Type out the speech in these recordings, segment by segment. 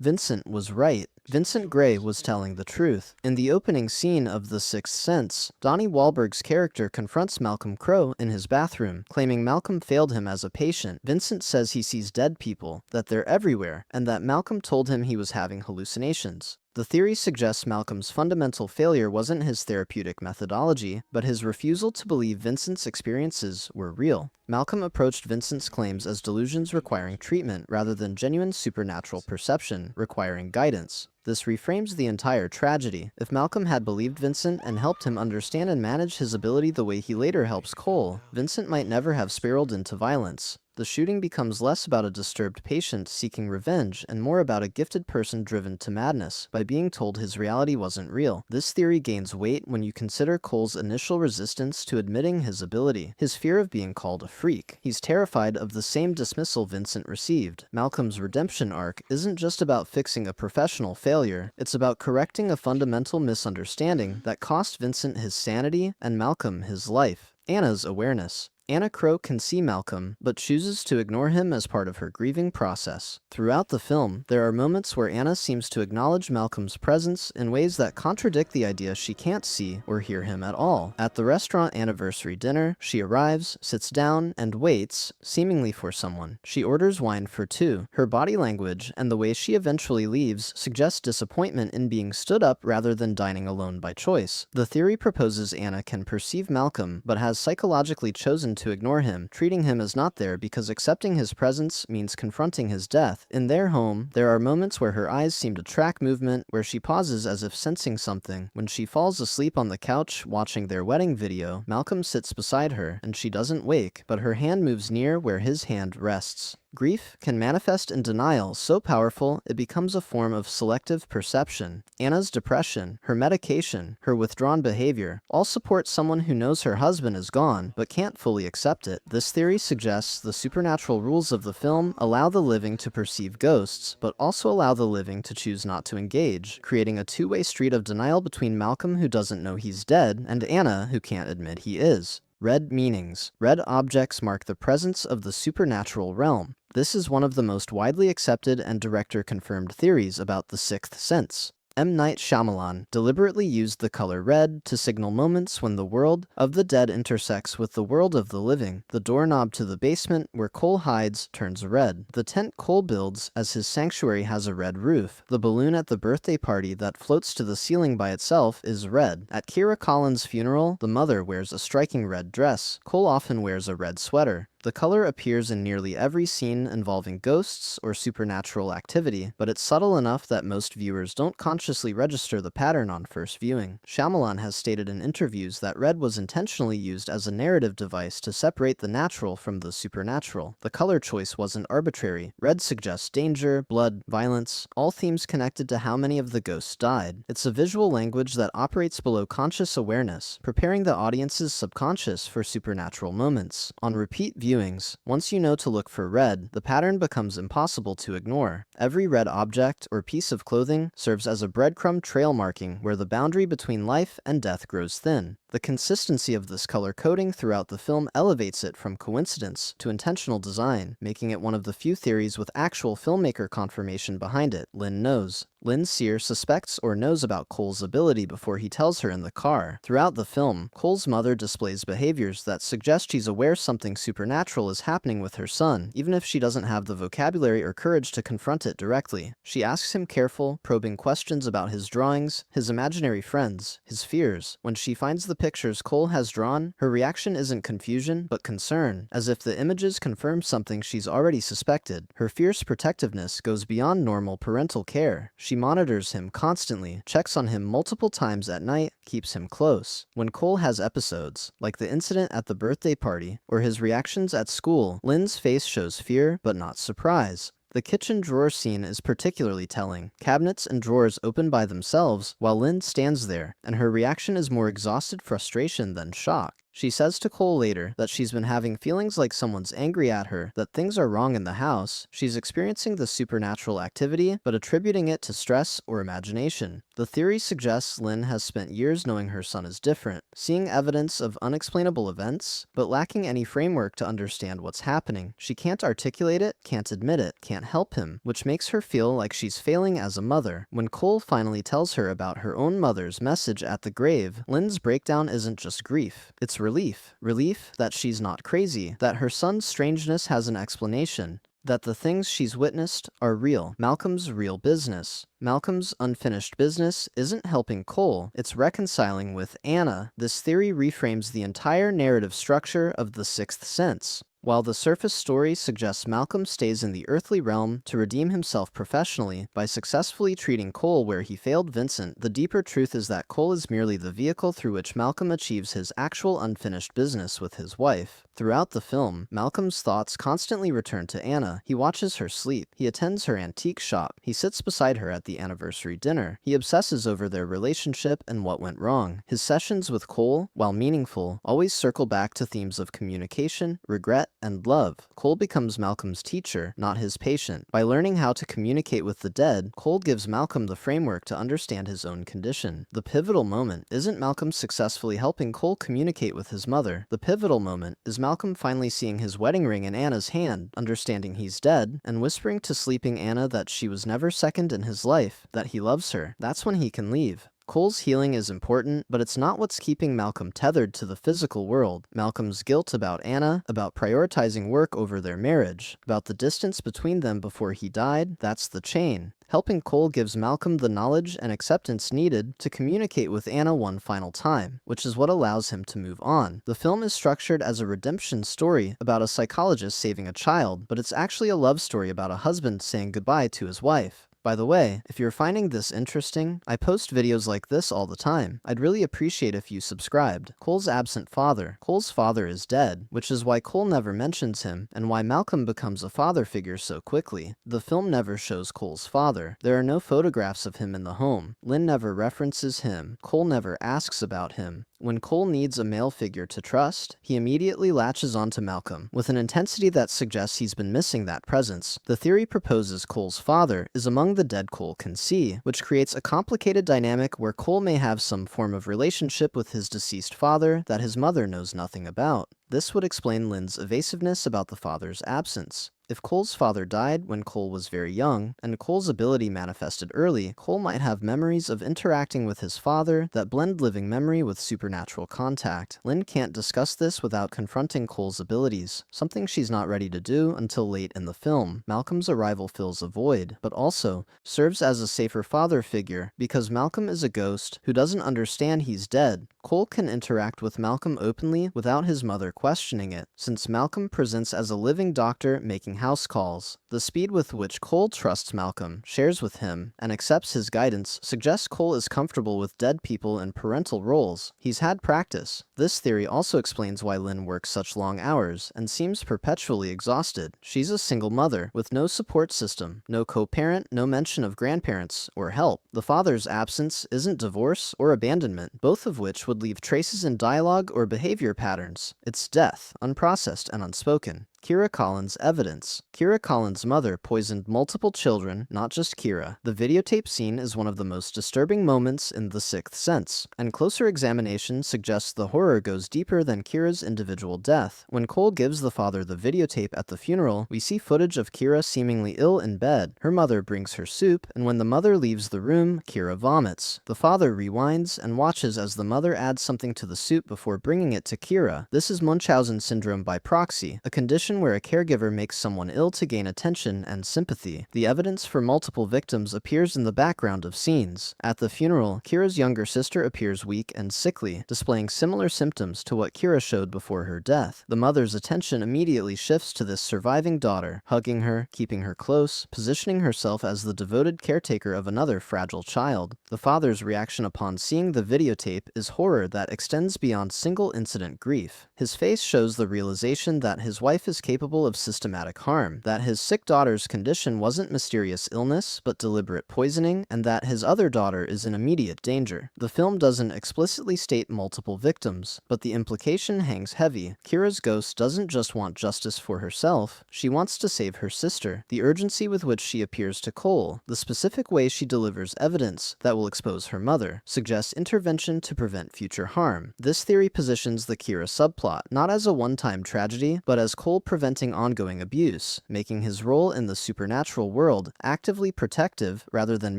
Vincent was right. Vincent Gray was telling the truth. In the opening scene of The Sixth Sense, Donnie Wahlberg's character confronts Malcolm Crowe in his bathroom, claiming Malcolm failed him as a patient. Vincent says he sees dead people, that they're everywhere, and that Malcolm told him he was having hallucinations. The theory suggests Malcolm's fundamental failure wasn't his therapeutic methodology, but his refusal to believe Vincent's experiences were real. Malcolm approached Vincent's claims as delusions requiring treatment rather than genuine supernatural perception requiring guidance. This reframes the entire tragedy. If Malcolm had believed Vincent and helped him understand and manage his ability the way he later helps Cole, Vincent might never have spiraled into violence. The shooting becomes less about a disturbed patient seeking revenge and more about a gifted person driven to madness by being told his reality wasn't real. This theory gains weight when you consider Cole's initial resistance to admitting his ability, his fear of being called a freak. He's terrified of the same dismissal Vincent received. Malcolm's redemption arc isn't just about fixing a professional failure, it's about correcting a fundamental misunderstanding that cost Vincent his sanity and Malcolm his life. Anna's awareness. Anna Crowe can see Malcolm, but chooses to ignore him as part of her grieving process. Throughout the film, there are moments where Anna seems to acknowledge Malcolm's presence in ways that contradict the idea she can't see or hear him at all. At the restaurant anniversary dinner, she arrives, sits down, and waits, seemingly for someone. She orders wine for two. Her body language and the way she eventually leaves suggest disappointment in being stood up rather than dining alone by choice. The theory proposes Anna can perceive Malcolm, but has psychologically chosen to ignore him, treating him as not there because accepting his presence means confronting his death. In their home, there are moments where her eyes seem to track movement, where she pauses as if sensing something. When she falls asleep on the couch watching their wedding video, Malcolm sits beside her, and she doesn't wake, but her hand moves near where his hand rests. Grief can manifest in denial so powerful it becomes a form of selective perception. Anna's depression, her medication, her withdrawn behavior all support someone who knows her husband is gone but can't fully accept it. This theory suggests the supernatural rules of the film allow the living to perceive ghosts, but also allow the living to choose not to engage, creating a two-way street of denial between Malcolm, who doesn't know he's dead, and Anna, who can't admit he is. Red meanings. Red objects mark the presence of the supernatural realm. This is one of the most widely accepted and director-confirmed theories about the sixth sense. M. Night Shyamalan deliberately used the color red to signal moments when the world of the dead intersects with the world of the living. The doorknob to the basement where Cole hides turns red. The tent Cole builds as his sanctuary has a red roof. The balloon at the birthday party that floats to the ceiling by itself is red. At Kyra Collins' funeral, the mother wears a striking red dress. Cole often wears a red sweater. The color appears in nearly every scene involving ghosts or supernatural activity, but it's subtle enough that most viewers don't consciously register the pattern on first viewing. Shyamalan has stated in interviews that red was intentionally used as a narrative device to separate the natural from the supernatural. The color choice wasn't arbitrary. Red suggests danger, blood, violence, all themes connected to how many of the ghosts died. It's a visual language that operates below conscious awareness, preparing the audience's subconscious for supernatural moments. On repeat viewings, once you know to look for red, the pattern becomes impossible to ignore. Every red object or piece of clothing serves as a breadcrumb trail marking where the boundary between life and death grows thin. The consistency of this color coding throughout the film elevates it from coincidence to intentional design, making it one of the few theories with actual filmmaker confirmation behind it. Lynn knows. Lynn Sear suspects or knows about Cole's ability before he tells her in the car. Throughout the film, Cole's mother displays behaviors that suggest she's aware something supernatural is happening with her son, even if she doesn't have the vocabulary or courage to confront it directly. She asks him careful, probing questions about his drawings, his imaginary friends, his fears. When she finds the pictures Cole has drawn, her reaction isn't confusion, but concern, as if the images confirm something she's already suspected. Her fierce protectiveness goes beyond normal parental care. She monitors him constantly, checks on him multiple times at night, keeps him close. When Cole has episodes, like the incident at the birthday party, or his reactions at school, Lynn's face shows fear, but not surprise. The kitchen drawer scene is particularly telling. Cabinets and drawers open by themselves while Lynn stands there, and her reaction is more exhausted frustration than shock. She says to Cole later that she's been having feelings like someone's angry at her, that things are wrong in the house. She's experiencing the supernatural activity, but attributing it to stress or imagination. The theory suggests Lynn has spent years knowing her son is different, seeing evidence of unexplainable events, but lacking any framework to understand what's happening. She can't articulate it, can't admit it, can't help him, which makes her feel like she's failing as a mother. When Cole finally tells her about her own mother's message at the grave, Lynn's breakdown isn't just grief, it's relief. Relief that she's not crazy, that her son's strangeness has an explanation, that the things she's witnessed are real. Malcolm's real business. Malcolm's unfinished business isn't helping Cole, it's reconciling with Anna. This theory reframes the entire narrative structure of The Sixth Sense. While the surface story suggests Malcolm stays in the earthly realm to redeem himself professionally by successfully treating Cole where he failed Vincent, the deeper truth is that Cole is merely the vehicle through which Malcolm achieves his actual unfinished business with his wife. Throughout the film, Malcolm's thoughts constantly return to Anna. He watches her sleep. He attends her antique shop. He sits beside her at the anniversary dinner. He obsesses over their relationship and what went wrong. His sessions with Cole, while meaningful, always circle back to themes of communication, regret, and love. Cole becomes Malcolm's teacher, not his patient. By learning how to communicate with the dead, Cole gives Malcolm the framework to understand his own condition. The pivotal moment isn't Malcolm successfully helping Cole communicate with his mother. The pivotal moment is Malcolm finally seeing his wedding ring in Anna's hand, understanding he's dead, and whispering to sleeping Anna that she was never second in his life, that he loves her. That's when he can leave. Cole's healing is important, but it's not what's keeping Malcolm tethered to the physical world. Malcolm's guilt about Anna, about prioritizing work over their marriage, about the distance between them before he died, that's the chain. Helping Cole gives Malcolm the knowledge and acceptance needed to communicate with Anna one final time, which is what allows him to move on. The film is structured as a redemption story about a psychologist saving a child, but it's actually a love story about a husband saying goodbye to his wife. By the way, if you're finding this interesting, I post videos like this all the time. I'd really appreciate if you subscribed. Cole's absent father. Cole's father is dead, which is why Cole never mentions him, and why Malcolm becomes a father figure so quickly. The film never shows Cole's father. There are no photographs of him in the home. Lynn never references him. Cole never asks about him. When Cole needs a male figure to trust, he immediately latches onto Malcolm, with an intensity that suggests he's been missing that presence. The theory proposes Cole's father is among the dead Cole can see, which creates a complicated dynamic where Cole may have some form of relationship with his deceased father that his mother knows nothing about. This would explain Lynn's evasiveness about the father's absence. If Cole's father died when Cole was very young, and Cole's ability manifested early, Cole might have memories of interacting with his father that blend living memory with supernatural contact. Lynn can't discuss this without confronting Cole's abilities, something she's not ready to do until late in the film. Malcolm's arrival fills a void, but also serves as a safer father figure because Malcolm is a ghost who doesn't understand he's dead. Cole can interact with Malcolm openly without his mother questioning it, since Malcolm presents as a living doctor making house calls. The speed with which Cole trusts Malcolm, shares with him, and accepts his guidance suggests Cole is comfortable with dead people in parental roles. He's had practice. This theory also explains why Lynn works such long hours and seems perpetually exhausted. She's a single mother with no support system, no co-parent, no mention of grandparents or help. The father's absence isn't divorce or abandonment, both of which would leave traces in dialogue or behavior patterns. It's death, unprocessed and unspoken. Kyra Collins' evidence. Kyra Collins' mother poisoned multiple children, not just Kyra. The videotape scene is one of the most disturbing moments in The Sixth Sense, and closer examination suggests the horror goes deeper than Kyra's individual death. When Cole gives the father the videotape at the funeral, we see footage of Kyra seemingly ill in bed. Her mother brings her soup, and when the mother leaves the room, Kyra vomits. The father rewinds and watches as the mother adds something to the soup before bringing it to Kyra. This is Munchausen syndrome by proxy, a condition where a caregiver makes someone ill to gain attention and sympathy. The evidence for multiple victims appears in the background of scenes. At the funeral, Kyra's younger sister appears weak and sickly, displaying similar symptoms to what Kyra showed before her death. The mother's attention immediately shifts to this surviving daughter, hugging her, keeping her close, positioning herself as the devoted caretaker of another fragile child. The father's reaction upon seeing the videotape is horror that extends beyond single-incident grief. His face shows the realization that his wife is is capable of systematic harm, that his sick daughter's condition wasn't mysterious illness, but deliberate poisoning, and that his other daughter is in immediate danger. The film doesn't explicitly state multiple victims, but the implication hangs heavy. Kyra's ghost doesn't just want justice for herself, she wants to save her sister. The urgency with which she appears to Cole, the specific way she delivers evidence that will expose her mother, suggests intervention to prevent future harm. This theory positions the Kyra subplot not as a one-time tragedy, but as Cole preventing ongoing abuse, making his role in the supernatural world actively protective rather than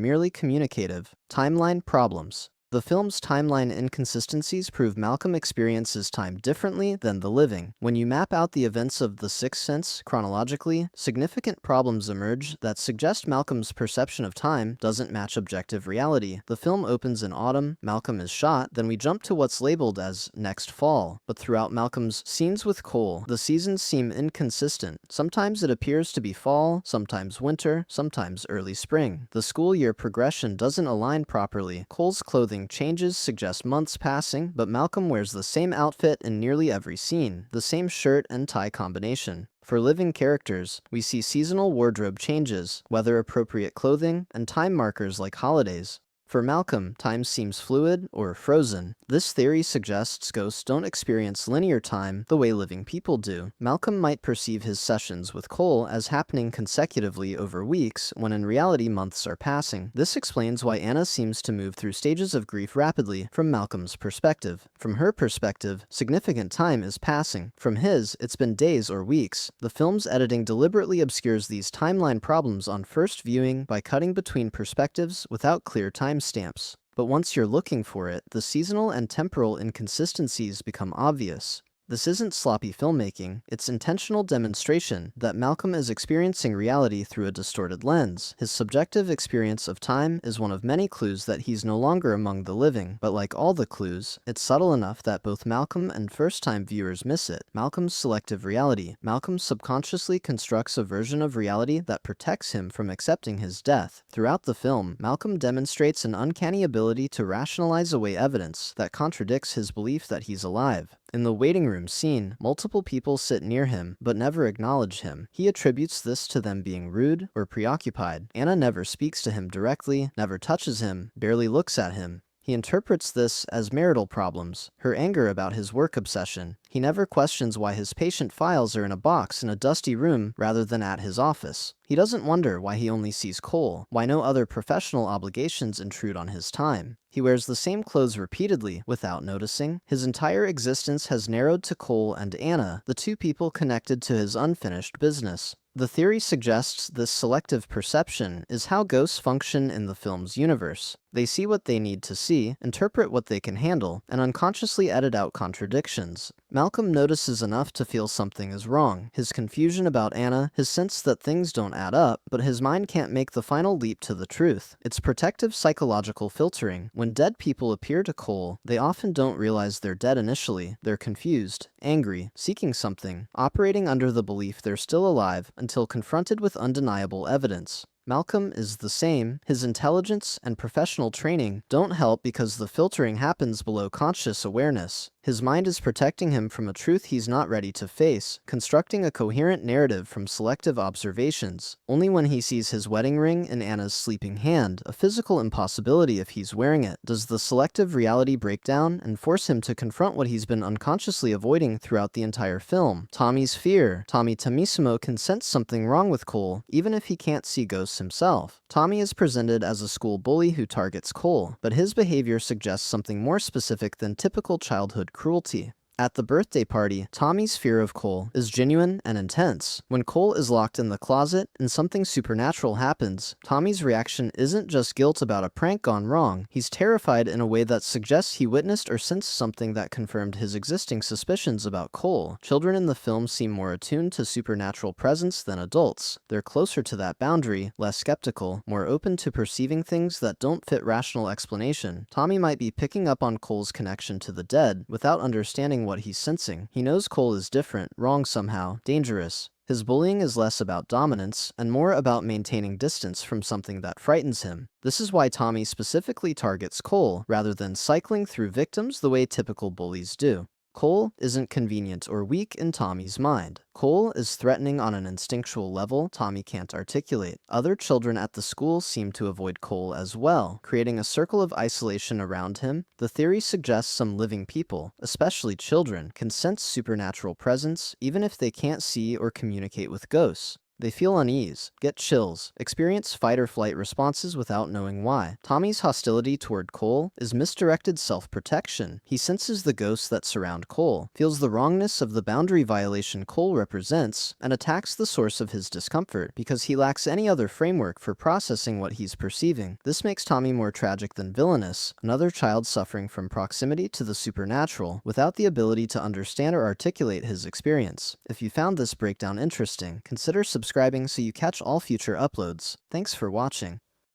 merely communicative. Timeline problems. The film's timeline inconsistencies prove Malcolm experiences time differently than the living. When you map out the events of The Sixth Sense chronologically, significant problems emerge that suggest Malcolm's perception of time doesn't match objective reality. The film opens in autumn, Malcolm is shot, then we jump to what's labeled as next fall. But throughout Malcolm's scenes with Cole, the seasons seem inconsistent. Sometimes it appears to be fall, sometimes winter, sometimes early spring. The school year progression doesn't align properly. Cole's clothing changes suggest months passing, but Malcolm wears the same outfit in nearly every scene, the same shirt and tie combination. For living characters, we see seasonal wardrobe changes, weather-appropriate clothing, and time markers like holidays. For Malcolm, time seems fluid or frozen. This theory suggests ghosts don't experience linear time the way living people do. Malcolm might perceive his sessions with Cole as happening consecutively over weeks, when in reality months are passing. This explains why Anna seems to move through stages of grief rapidly from Malcolm's perspective. From her perspective, significant time is passing. From his, it's been days or weeks. The film's editing deliberately obscures these timeline problems on first viewing by cutting between perspectives without clear timestamps. But once you're looking for it, the seasonal and temporal inconsistencies become obvious. This isn't sloppy filmmaking, it's intentional demonstration that Malcolm is experiencing reality through a distorted lens. His subjective experience of time is one of many clues that he's no longer among the living, but like all the clues, it's subtle enough that both Malcolm and first-time viewers miss it. Malcolm's selective reality. Malcolm subconsciously constructs a version of reality that protects him from accepting his death. Throughout the film, Malcolm demonstrates an uncanny ability to rationalize away evidence that contradicts his belief that he's alive. In the waiting room scene, multiple people sit near him, but never acknowledge him. He attributes this to them being rude or preoccupied. Anna never speaks to him directly, never touches him, barely looks at him. He interprets this as marital problems, her anger about his work obsession. He never questions why his patient files are in a box in a dusty room rather than at his office. He doesn't wonder why he only sees Cole, why no other professional obligations intrude on his time. He wears the same clothes repeatedly without noticing. His entire existence has narrowed to Cole and Anna, the two people connected to his unfinished business. The theory suggests this selective perception is how ghosts function in the film's universe. They see what they need to see, interpret what they can handle, and unconsciously edit out contradictions. Malcolm notices enough to feel something is wrong. His confusion about Anna, his sense that things don't add up, but his mind can't make the final leap to the truth. It's protective psychological filtering. When dead people appear to Cole, they often don't realize they're dead initially. They're confused, angry, seeking something, operating under the belief they're still alive until confronted with undeniable evidence. Malcolm is the same. His intelligence and professional training don't help because the filtering happens below conscious awareness. His mind is protecting him from a truth he's not ready to face, constructing a coherent narrative from selective observations. Only when he sees his wedding ring in Anna's sleeping hand, a physical impossibility if he's wearing it, does the selective reality break down and force him to confront what he's been unconsciously avoiding throughout the entire film. Tommy's fear. Tommy Tamissimo can sense something wrong with Cole, even if he can't see ghosts himself. Tommy is presented as a school bully who targets Cole, but his behavior suggests something more specific than typical childhood cruelty. At the birthday party, Tommy's fear of Cole is genuine and intense. When Cole is locked in the closet and something supernatural happens, Tommy's reaction isn't just guilt about a prank gone wrong. He's terrified in a way that suggests he witnessed or sensed something that confirmed his existing suspicions about Cole. Children in the film seem more attuned to supernatural presence than adults. They're closer to that boundary, less skeptical, more open to perceiving things that don't fit rational explanation. Tommy might be picking up on Cole's connection to the dead without understanding what he's sensing. He knows Cole is different, wrong somehow, dangerous. His bullying is less about dominance and more about maintaining distance from something that frightens him. This is why Tommy specifically targets Cole rather than cycling through victims the way typical bullies do. Cole isn't convenient or weak in Tommy's mind. Cole is threatening on an instinctual level Tommy can't articulate. Other children at the school seem to avoid Cole as well, creating a circle of isolation around him. The theory suggests some living people, especially children, can sense supernatural presence even if they can't see or communicate with ghosts. They feel unease, get chills, experience fight or flight responses without knowing why. Tommy's hostility toward Cole is misdirected self-protection. He senses the ghosts that surround Cole, feels the wrongness of the boundary violation Cole represents, and attacks the source of his discomfort because he lacks any other framework for processing what he's perceiving. This makes Tommy more tragic than villainous, another child suffering from proximity to the supernatural without the ability to understand or articulate his experience. If you found this breakdown interesting, consider subscribing so you catch all future uploads. Thanks for watching.